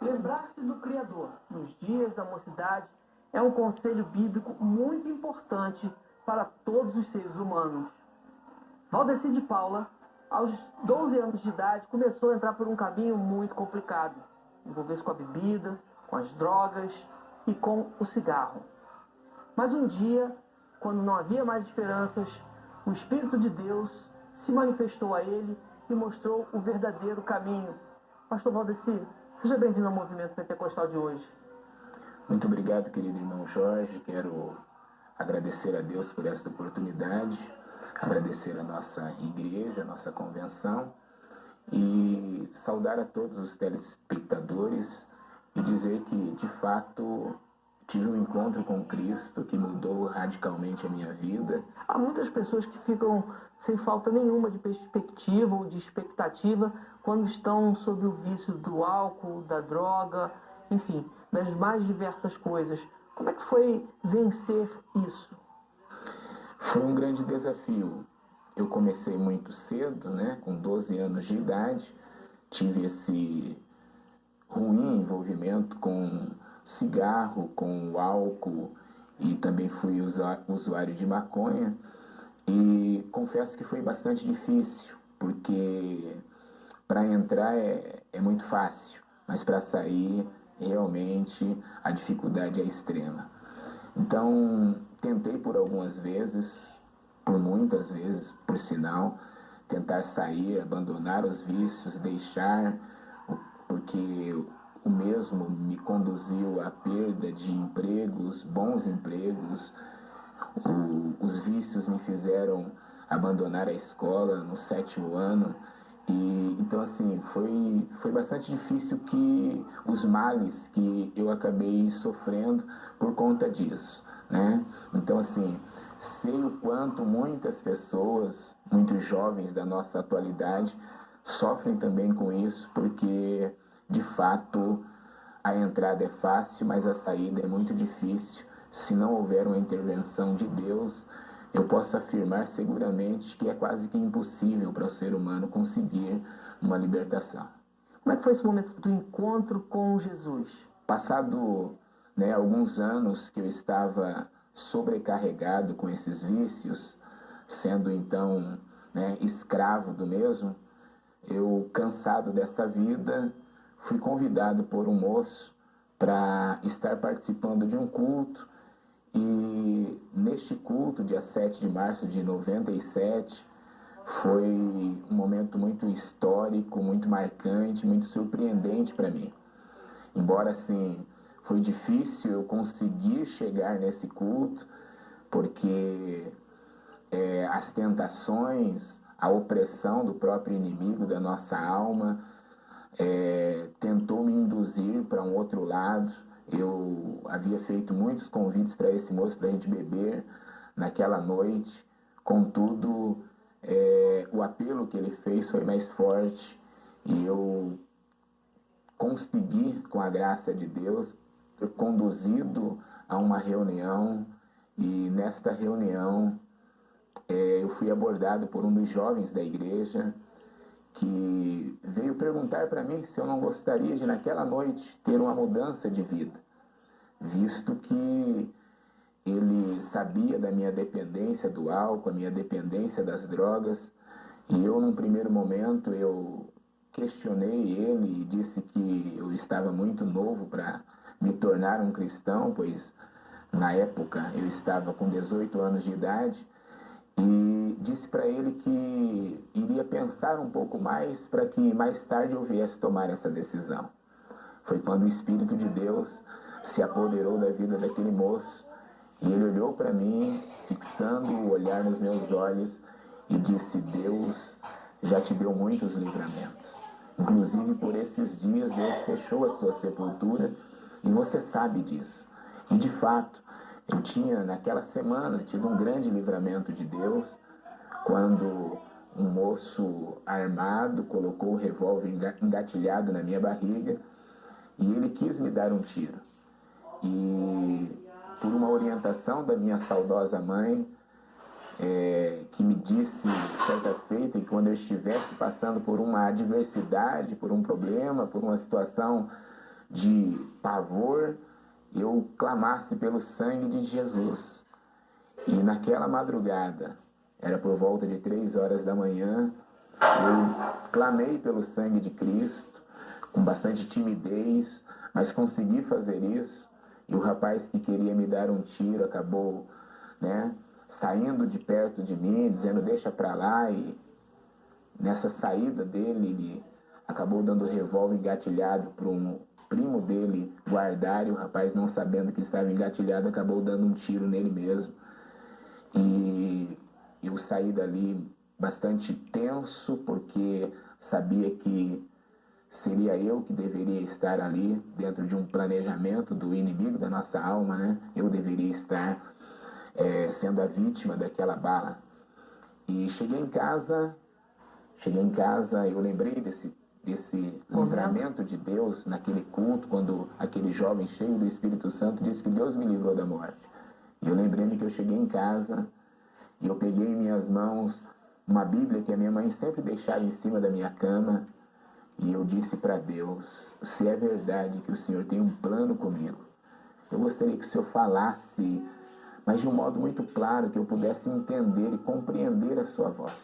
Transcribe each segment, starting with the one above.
Lembrar-se do Criador nos dias da mocidade é um conselho bíblico muito importante para todos os seres humanos. Valdeci de Paula, aos 12 anos de idade, começou a entrar por um caminho muito complicado. Envolver-se com a bebida, com as drogas e com o cigarro. Mas um dia, quando não havia mais esperanças, o Espírito de Deus se manifestou a ele e mostrou o verdadeiro caminho. Pastor Valdeci, seja bem-vindo ao Movimento Pentecostal de hoje. Muito obrigado, querido irmão Jorge. Quero agradecer a Deus por esta oportunidade, agradecer a nossa igreja, a nossa convenção e saudar a todos os telespectadores e dizer que, de fato, tive um encontro com Cristo que mudou radicalmente a minha vida. Há muitas pessoas que ficam sem falta nenhuma de perspectiva ou de expectativa quando estão sob o vício do álcool, da droga, enfim, das mais diversas coisas. Como é que foi vencer isso? Foi um grande desafio. Eu comecei muito cedo, com 12 anos de idade, tive esse ruim envolvimento com cigarro, com o álcool e também fui usuário de maconha e confesso que foi bastante difícil, porque para entrar é muito fácil, mas para sair realmente a dificuldade é extrema. Então tentei por algumas vezes, por muitas vezes, por sinal, tentar sair, abandonar os vícios, deixar, porque o mesmo me conduziu à perda de empregos, bons empregos. Os vícios me fizeram abandonar a escola no 7º ano. E então, assim, foi bastante difícil que os males que eu acabei sofrendo por conta disso, Então, assim, sei o quanto muitas pessoas, muitos jovens da nossa atualidade, sofrem também com isso, porque de fato a entrada é fácil, mas a saída é muito difícil. Se não houver uma intervenção de Deus, eu posso afirmar seguramente que é quase que impossível para o ser humano conseguir uma libertação. Como é que foi esse momento do encontro com Jesus? Passado alguns anos que eu estava sobrecarregado com esses vícios, sendo então escravo do mesmo, eu, cansado dessa vida, fui convidado por um moço para estar participando de um culto. E neste culto, dia 7 de março de 97, foi um momento muito histórico, muito marcante, muito surpreendente para mim. Embora, assim, foi difícil eu conseguir chegar nesse culto, porque as tentações, a opressão do próprio inimigo da nossa alma tentou me induzir para um outro lado. Eu havia feito muitos convites para esse moço para a gente beber naquela noite. Contudo, o apelo que ele fez foi mais forte e eu consegui, com a graça de Deus, ser conduzido a uma reunião. E nesta reunião eu fui abordado por um dos jovens da igreja, que veio perguntar para mim se eu não gostaria de, naquela noite, ter uma mudança de vida, visto que ele sabia da minha dependência do álcool, a minha dependência das drogas, e eu, num primeiro momento, eu questionei ele e disse que eu estava muito novo para me tornar um cristão, pois na época eu estava com 18 anos de idade, e disse para ele que iria pensar um pouco mais para que mais tarde eu viesse tomar essa decisão. Foi quando o Espírito de Deus se apoderou da vida daquele moço e ele olhou para mim, fixando o olhar nos meus olhos, e disse: Deus já te deu muitos livramentos. Inclusive por esses dias Deus fechou a sua sepultura e você sabe disso. E de fato, eu tinha naquela semana tido um grande livramento de Deus, quando um moço armado colocou o revólver engatilhado na minha barriga e ele quis me dar um tiro. E por uma orientação da minha saudosa mãe, que me disse certa feita que quando eu estivesse passando por uma adversidade, por um problema, por uma situação de pavor, eu clamasse pelo sangue de Jesus. E naquela madrugada, era por volta de 3 horas da manhã, eu clamei pelo sangue de Cristo, com bastante timidez, mas consegui fazer isso. E o rapaz que queria me dar um tiro acabou, saindo de perto de mim, dizendo deixa pra lá. E nessa saída dele, ele acabou dando o revólver engatilhado para um primo dele guardar, e o rapaz, não sabendo que estava engatilhado, acabou dando um tiro nele mesmo. E eu saí dali bastante tenso, porque sabia que seria eu que deveria estar ali dentro de um planejamento do inimigo da nossa alma, Eu deveria estar sendo a vítima daquela bala. E cheguei em casa, eu lembrei desse livramento de Deus naquele culto, quando aquele jovem cheio do Espírito Santo disse que Deus me livrou da morte. E eu lembrei-me que eu cheguei em casa e eu peguei em minhas mãos uma Bíblia que a minha mãe sempre deixava em cima da minha cama, e eu disse para Deus: se é verdade que o Senhor tem um plano comigo, eu gostaria que o Senhor falasse, mas de um modo muito claro, que eu pudesse entender e compreender a sua voz.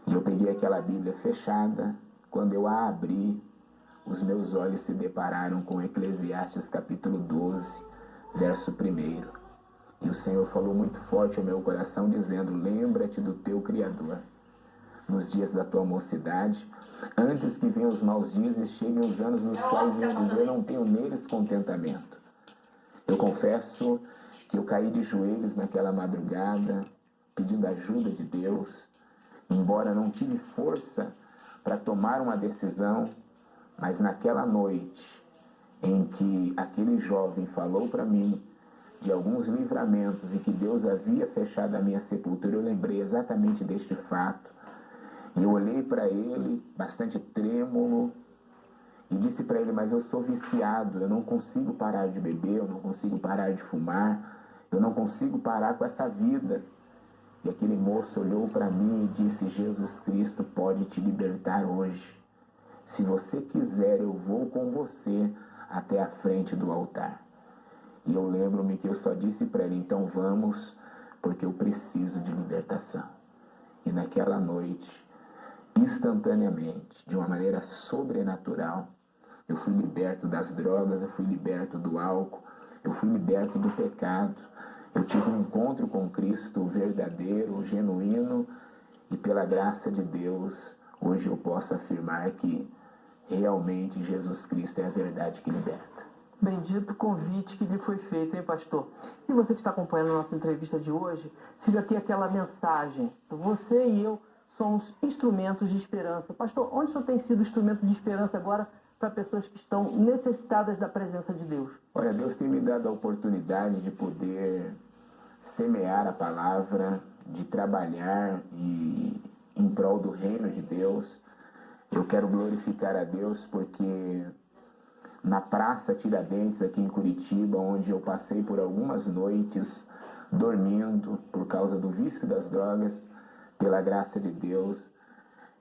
E eu peguei aquela Bíblia fechada. Quando eu a abri, os meus olhos se depararam com Eclesiastes capítulo 12, verso 1. E o Senhor falou muito forte ao meu coração, dizendo: lembra-te do teu Criador nos dias da tua mocidade, antes que venham os maus dias e cheguem os anos nos quais eu dizer, não tenho neles contentamento. Eu confesso que eu caí de joelhos naquela madrugada, pedindo ajuda de Deus, embora não tive força para tomar uma decisão, mas naquela noite em que aquele jovem falou para mim de alguns livramentos e que Deus havia fechado a minha sepultura, eu lembrei exatamente deste fato. E eu olhei para ele, bastante trêmulo, e disse para ele: mas eu sou viciado, eu não consigo parar de beber, eu não consigo parar de fumar, eu não consigo parar com essa vida. E aquele moço olhou para mim e disse: Jesus Cristo pode te libertar hoje. Se você quiser, eu vou com você até a frente do altar. E eu lembro-me que eu só disse para ele: então vamos, porque eu preciso de libertação. E naquela noite, instantaneamente, de uma maneira sobrenatural, eu fui liberto das drogas, eu fui liberto do álcool, eu fui liberto do pecado. Eu tive um encontro com Cristo verdadeiro, genuíno, e pela graça de Deus, hoje eu posso afirmar que realmente Jesus Cristo é a verdade que liberta. Bendito convite que lhe foi feito, hein, pastor? E você que está acompanhando a nossa entrevista de hoje, fica aqui aquela mensagem. Você e eu somos instrumentos de esperança. Pastor, onde o senhor tem sido instrumento de esperança agora para pessoas que estão necessitadas da presença de Deus? Olha, Deus tem me dado a oportunidade de poder semear a palavra, de trabalhar em prol do reino de Deus. Eu quero glorificar a Deus porque na Praça Tiradentes, aqui em Curitiba, onde eu passei por algumas noites dormindo por causa do vício das drogas, pela graça de Deus,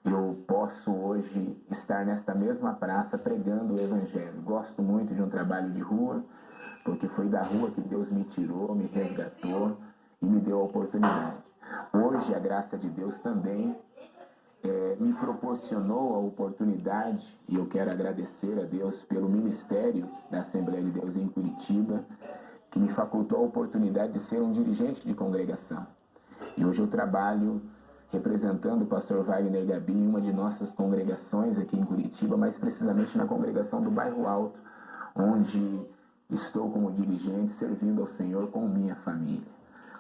eu posso hoje estar nesta mesma praça pregando o Evangelho. Gosto muito de um trabalho de rua, porque foi da rua que Deus me tirou, me resgatou e me deu a oportunidade. Hoje a graça de Deus também me proporcionou a oportunidade, e eu quero agradecer a Deus pelo ministério da Assembleia de Deus em Curitiba, que me facultou a oportunidade de ser um dirigente de congregação. E hoje eu trabalho representando o pastor Wagner Gabi em uma de nossas congregações aqui em Curitiba, mais precisamente na congregação do Bairro Alto, onde estou como dirigente servindo ao Senhor com minha família.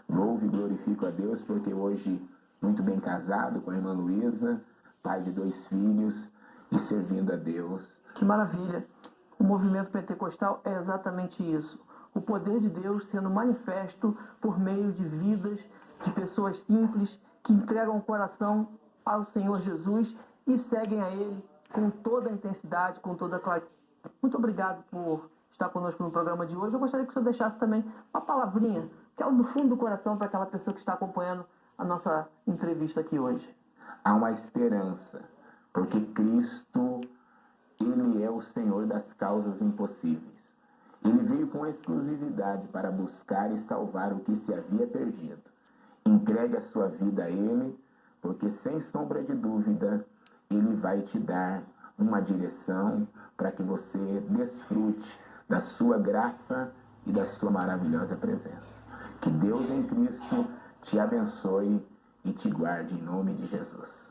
Louvo e glorifico a Deus porque hoje, muito bem casado com a irmã Luísa, pai de 2 filhos e servindo a Deus. Que maravilha! O movimento pentecostal é exatamente isso. O poder de Deus sendo manifesto por meio de vidas de pessoas simples que entregam o coração ao Senhor Jesus e seguem a Ele com toda a intensidade, com toda a clareza. Muito obrigado por estar conosco no programa de hoje. Eu gostaria que o senhor deixasse também uma palavrinha, que é do fundo do coração, para aquela pessoa que está acompanhando a nossa entrevista aqui hoje. Há uma esperança, porque Cristo, Ele Ele é o Senhor das causas impossíveis. Ele veio com exclusividade para buscar e salvar o que se havia perdido. Entregue a sua vida a Ele, porque sem sombra de dúvida, Ele vai te dar uma direção para que você desfrute da sua graça e da sua maravilhosa presença. Que Deus em Cristo te abençoe e te guarde em nome de Jesus.